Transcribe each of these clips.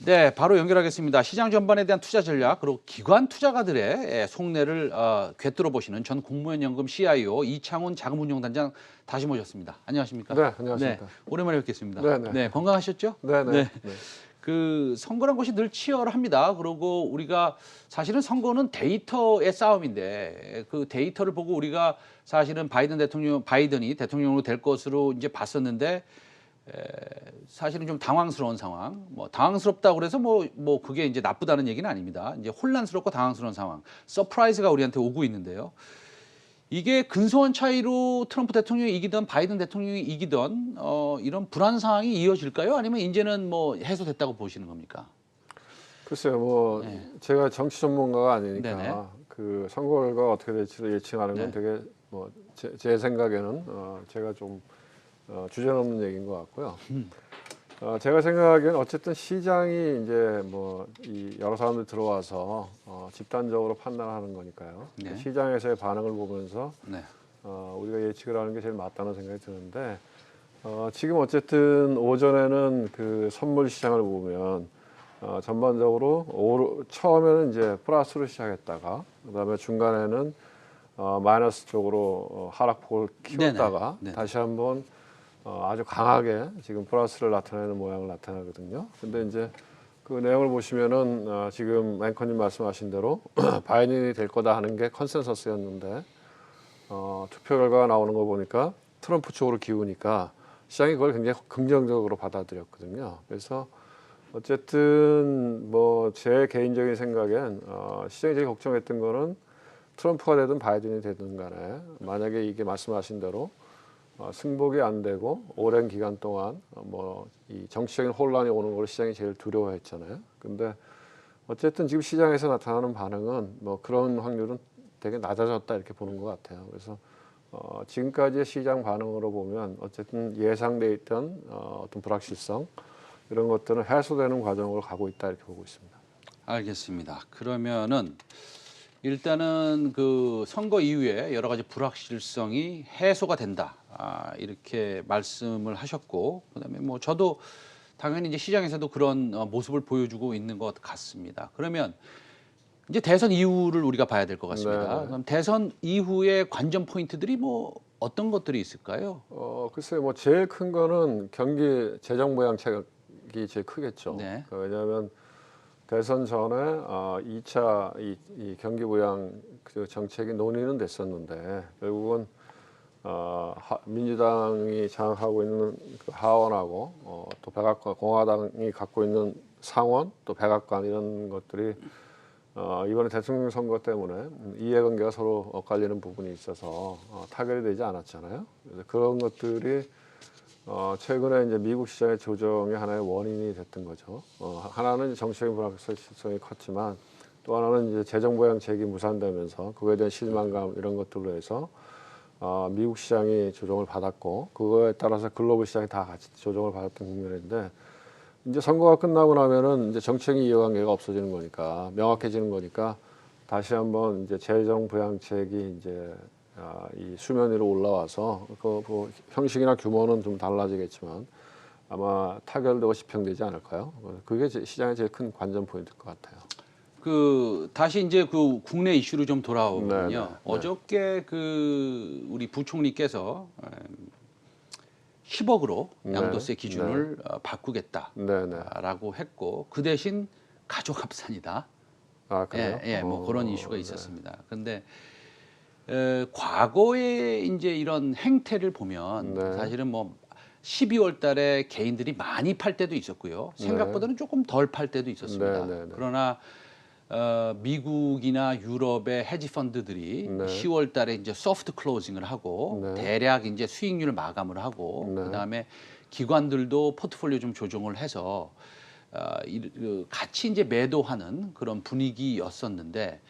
네, 바로 연결하겠습니다. 시장 전반에 대한 투자 전략 그리고 기관 투자가들의 속내를 꿰뚫어 보시는 전 국무연연금 CIO 이창훈 자금운용단장 다시 모셨습니다. 안녕하십니까? 네, 안녕하십니까. 네, 오랜만에 뵙겠습니다. 네, 네, 건강하셨죠? 네. 그 선거란 것이 늘 치열합니다. 그리고 우리가 사실은 선거는 데이터의 싸움인데 그 데이터를 보고 우리가 사실은 바이든이 대통령으로 될 것으로 이제 봤었는데 사실은 좀 당황스러운 상황. 뭐 당황스럽다고 그래서 뭐 그게 이제 나쁘다는 얘기는 아닙니다. 이제 혼란스럽고 당황스러운 상황. 서프라이즈가 우리한테 오고 있는데요. 이게 근소한 차이로 트럼프 대통령이 이기던 바이든 대통령이 이기던 이런 불안 상황이 이어질까요? 아니면 이제는 뭐 해소됐다고 보시는 겁니까? 글쎄요, 뭐 네. 제가 정치 전문가가 아니니까 네네. 그 선거 결과가 어떻게 될지를 예측하는 건 네. 되게 뭐 제 생각에는 제가 좀 주저넘는 얘기인 것 같고요. 제가 생각하기에는 어쨌든 시장이 이제 뭐 이 여러 사람들 들어와서 집단적으로 판단하는 거니까요. 네. 시장에서의 반응을 보면서 네. 우리가 예측을 하는 게 제일 맞다는 생각이 드는데 지금 어쨌든 오전에는 그 선물 시장을 보면 전반적으로 처음에는 이제 플러스로 시작했다가 그다음에 중간에는 마이너스 쪽으로 하락폭을 키웠다가 네네. 다시 한번 아주 강하게 지금 플러스를 나타내는 모양을 나타나거든요. 근데 이제 그 내용을 보시면은 지금 앵커님 말씀하신 대로 바이든이 될 거다 하는 게 컨센서스였는데 투표 결과가 나오는 거 보니까 트럼프 쪽으로 기우니까 시장이 그걸 굉장히 긍정적으로 받아들였거든요. 그래서 어쨌든 뭐 제 개인적인 생각엔 시장이 제일 걱정했던 거는 트럼프가 되든 바이든이 되든 간에 만약에 이게 말씀하신 대로 승복이 안 되고 오랜 기간 동안 뭐 이 정치적인 혼란이 오는 걸 시장이 제일 두려워했잖아요. 근데 어쨌든 지금 시장에서 나타나는 반응은 뭐 그런 확률은 되게 낮아졌다 이렇게 보는 것 같아요. 그래서 지금까지의 시장 반응으로 보면 어쨌든 예상돼 있던 어떤 불확실성 이런 것들은 해소되는 과정으로 가고 있다 이렇게 보고 있습니다. 알겠습니다. 그러면은 일단은 그 선거 이후에 여러 가지 불확실성이 해소가 된다. 이렇게 말씀을 하셨고, 그다음에 뭐 저도 당연히 이제 시장에서도 그런 모습을 보여주고 있는 것 같습니다. 그러면 이제 대선 이후를 우리가 봐야 될 것 같습니다. 네. 그럼 대선 이후의 관전 포인트들이 뭐 어떤 것들이 있을까요? 글쎄요, 뭐 제일 큰 거는 경기 재정 부양책이 제일 크겠죠. 네. 왜냐하면 대선 전에 2차 이 경기 부양 그 정책이 논의는 됐었는데 결국은 민주당이 장악하고 있는 그 하원하고 또 백악관 공화당이 갖고 있는 상원 또 백악관 이런 것들이 이번에 대통령 선거 때문에 이해관계가 서로 엇갈리는 부분이 있어서 타결이 되지 않았잖아요. 그래서 그런 것들이 최근에 이제 미국 시장의 조정의 하나의 원인이 됐던 거죠. 하나는 정치적인 불확실성이 컸지만 또 하나는 이제 재정 부양책이 무산되면서 그거에 대한 실망감 이런 것들로 해서 미국 시장이 조정을 받았고 그거에 따라서 글로벌 시장이 다 같이 조정을 받았던 국면인데 이제 선거가 끝나고 나면은 이제 정책의 이해관계가 없어지는 거니까 명확해지는 거니까 다시 한번 이제 재정 부양책이 이제 이 수면 위로 올라와서 그 형식이나 규모는 좀 달라지겠지만 아마 타결되고 집행되지 않을까요? 그게 시장의 제일 큰 관전 포인트일 것 같아요. 그 다시 이제 그 국내 이슈로 좀 돌아오거든요. 네. 어저께 그 우리 부총리께서 10억으로 양도세 기준을 바꾸겠다라고 했고 그 대신 가족 합산이다. 그래요? 예, 뭐 그런 이슈가 있었습니다. 근데 과거에 이제 이런 행태를 보면 사실은 뭐 12월 달에 개인들이 많이 팔 때도 있었고요. 생각보다는 조금 덜 팔 때도 있었습니다. 그러나 미국이나 유럽의 헤지 펀드들이 10월 달에 이제 소프트 클로징을 하고 대략 이제 수익률을 마감을 하고 그다음에 기관들도 포트폴리오 좀 조정을 해서 같이 이제 매도하는 그런 분위기였었는데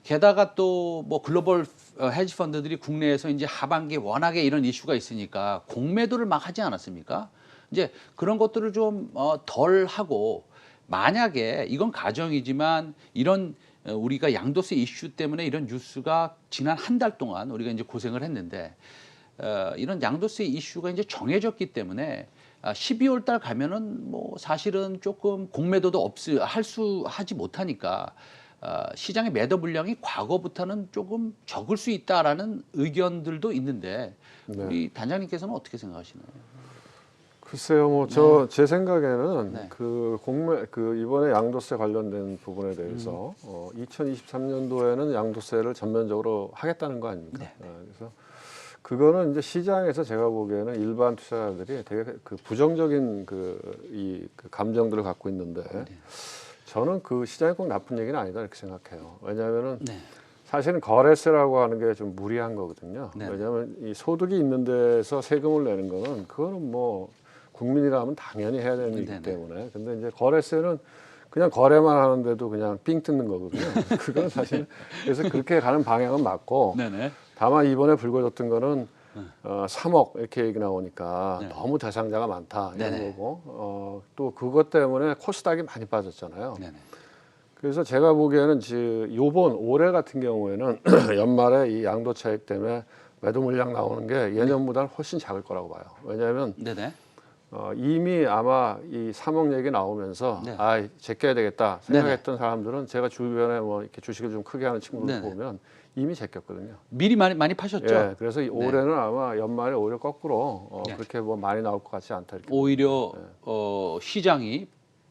게다가 또 뭐 글로벌 헤지 펀드들이 국내에서 이제 하반기에 워낙에 이런 이슈가 있으니까 공매도를 막 하지 않았습니까? 이제 그런 것들을 좀 덜 하고 만약에 이건 가정이지만 이런 우리가 양도세 이슈 때문에 이런 뉴스가 지난 한 달 동안 우리가 이제 고생을 했는데 이런 양도세 이슈가 이제 정해졌기 때문에 12월 달 가면은 뭐 사실은 조금 공매도도 하지 못하니까 시장의 매도 물량이 과거부터는 조금 적을 수 있다라는 의견들도 있는데 네. 우리 단장님께서는 어떻게 생각하시나요? 글쎄요, 뭐 제 생각에는 그 이번에 양도세 관련된 부분에 대해서 2023년도에는 양도세를 전면적으로 하겠다는 거 아닙니까? 그래서 그거는 이제 시장에서 제가 보기에는 일반 투자자들이 되게 그 부정적인 그 감정들을 갖고 있는데 저는 그 시장이 꼭 나쁜 얘기는 아니다 이렇게 생각해요. 왜냐하면은 사실은 거래세라고 하는 게 좀 무리한 거거든요. 왜냐하면 이 소득이 있는 데서 세금을 내는 거는 그거는 뭐 국민이라면 당연히 해야 되는 일이기 때문에. 근데 이제 거래세는 그냥 거래만 하는데도 그냥 삥 뜯는 거거든요. 그건 사실 그래서 그렇게 가는 방향은 맞고. 다만 이번에 불거졌던 거는 3억 이렇게 얘기 나오니까 너무 대상자가 많다 이런 거고 또 그것 때문에 코스닥이 많이 빠졌잖아요. 그래서 제가 보기에는 요번 올해 같은 경우에는 연말에 이 양도 차익 때문에 매도 물량 나오는 게 예년보다는 훨씬 작을 거라고 봐요. 왜냐하면 이미 아마 이 3억 얘기 나오면서 제껴야 되겠다 생각했던 사람들은 제가 주변에 뭐 이렇게 주식을 좀 크게 하는 친구들 보면 이미 제꼈거든요. 미리 많이 파셨죠? 예, 그래서 올해는 아마 연말에 오히려 거꾸로 그렇게 뭐 많이 나올 것 같지 않다 이렇게. 오히려 시장이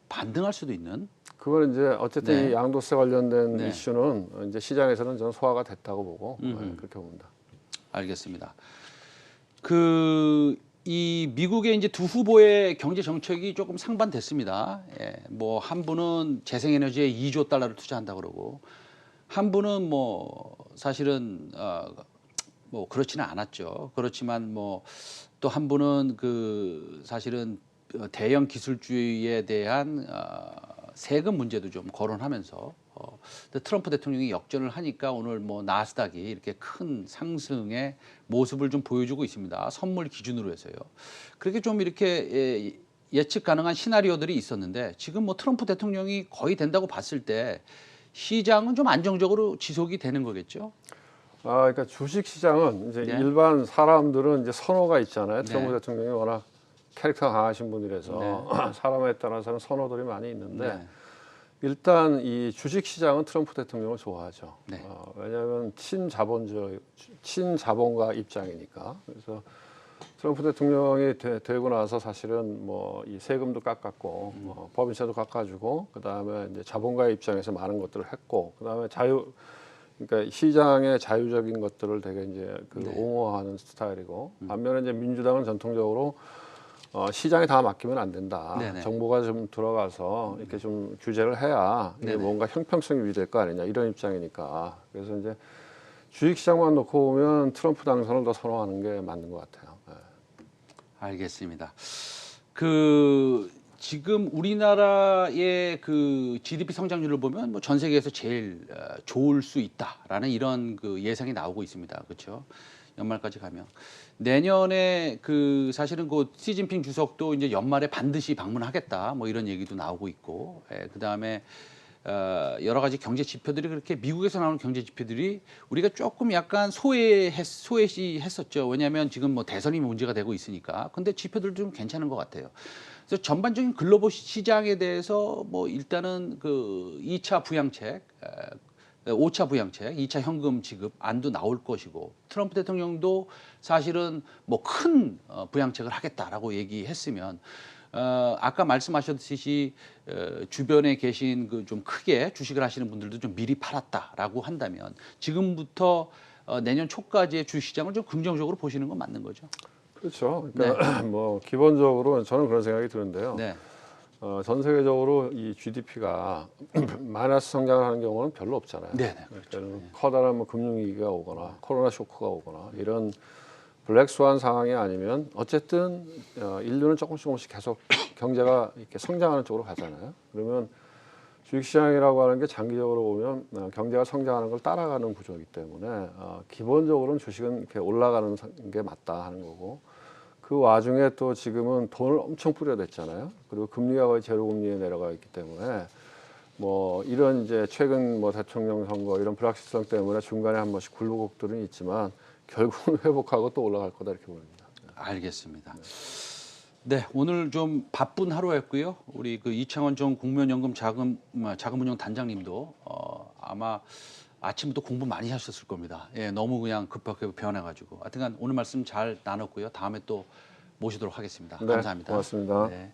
반등할 수도 있는. 그건 이제 어쨌든 이 양도세 관련된 이슈는 이제 시장에서는 저는 소화가 됐다고 보고 그렇게 봅니다. 알겠습니다. 이 미국의 이제 두 후보의 경제 정책이 조금 상반됐습니다. 뭐 한 분은 재생에너지에 2조 달러를 투자한다 그러고 한 분은 뭐 사실은 뭐 그렇지는 않았죠. 그렇지만 뭐 또 한 분은 사실은 대형 기술주의에 대한 세금 문제도 좀 거론하면서 트럼프 대통령이 역전을 하니까 오늘 뭐 나스닥이 이렇게 큰 상승의 모습을 좀 보여주고 있습니다. 선물 기준으로 해서요. 그렇게 좀 이렇게 예측 가능한 시나리오들이 있었는데 지금 뭐 트럼프 대통령이 거의 된다고 봤을 때 시장은 좀 안정적으로 지속이 되는 거겠죠? 그러니까 주식 시장은 이제 일반 사람들은 이제 선호가 있잖아요. 트럼프 대통령이 워낙 캐릭터가 강하신 분이라서 사람에 따라서는 선호들이 많이 있는데 일단 이 주식 시장은 트럼프 대통령을 좋아하죠. 왜냐하면 친자본가 입장이니까. 그래서 트럼프 대통령이 되고 나서 사실은 뭐 이 세금도 깎았고 법인세도 깎아주고 그다음에 이제 자본가의 입장에서 많은 것들을 했고 그다음에 그러니까 시장의 자유적인 것들을 되게 이제 옹호하는 스타일이고 반면에 이제 민주당은 전통적으로 시장에 다 맡기면 안 된다. 정부가 좀 들어가서 이렇게 좀 규제를 해야 이게 뭔가 형평성이 유지될 거 아니냐 이런 입장이니까. 그래서 이제 주식시장만 놓고 보면 트럼프 당선을 더 선호하는 게 맞는 것 같아요. 알겠습니다. 지금 우리나라의 GDP 성장률을 보면 뭐 전 세계에서 제일 좋을 수 있다라는 이런 예상이 나오고 있습니다. 그렇죠? 연말까지 가면 내년에 사실은 시진핑 주석도 이제 연말에 반드시 방문하겠다 뭐 이런 얘기도 나오고 있고 그다음에 여러 가지 경제 지표들이 그렇게 미국에서 나오는 경제 지표들이 우리가 조금 약간 소외시했었죠. 왜냐하면 지금 뭐 대선이 문제가 되고 있으니까. 근데 지표들도 좀 괜찮은 것 같아요. 그래서 전반적인 글로벌 시장에 대해서 뭐 일단은 2차 부양책, 5차 부양책, 2차 현금 지급 안도 나올 것이고 트럼프 대통령도 사실은 뭐 큰 부양책을 하겠다라고 얘기했으면 아까 말씀하셨듯이 주변에 계신 좀 크게 주식을 하시는 분들도 좀 미리 팔았다라고 한다면 지금부터 내년 초까지의 주시장을 좀 긍정적으로 보시는 건 맞는 거죠? 그렇죠. 그러니까 뭐 기본적으로 저는 그런 생각이 드는데요. 전 세계적으로 이 GDP가 마이너스 성장을 하는 경우는 별로 없잖아요. 그렇죠. 커다란 뭐 금융위기가 오거나 코로나 쇼크가 오거나 이런 블랙스완 상황이 아니면 어쨌든 인류는 조금씩 계속 경제가 이렇게 성장하는 쪽으로 가잖아요. 그러면 주식시장이라고 하는 게 장기적으로 보면 경제가 성장하는 걸 따라가는 구조이기 때문에 기본적으로는 주식은 이렇게 올라가는 게 맞다 하는 거고 그 와중에 또 지금은 돈을 엄청 뿌려댔잖아요. 그리고 금리가 거의 제로 금리에 내려가 있기 때문에 뭐 이런 이제 최근 뭐 대통령 선거 이런 불확실성 때문에 중간에 한 번씩 굴곡들은 있지만 결국은 회복하고 또 올라갈 거다 이렇게 보입니다. 알겠습니다. 네, 오늘 좀 바쁜 하루였고요. 우리 그 이창원 전 국민연금 자금운용 단장님도 아마 아침부터 공부 많이 하셨을 겁니다. 예, 너무 그냥 급하게 변해가지고. 하여튼간 오늘 말씀 잘 나눴고요. 다음에 또 모시도록 하겠습니다. 네, 감사합니다. 고맙습니다. 네.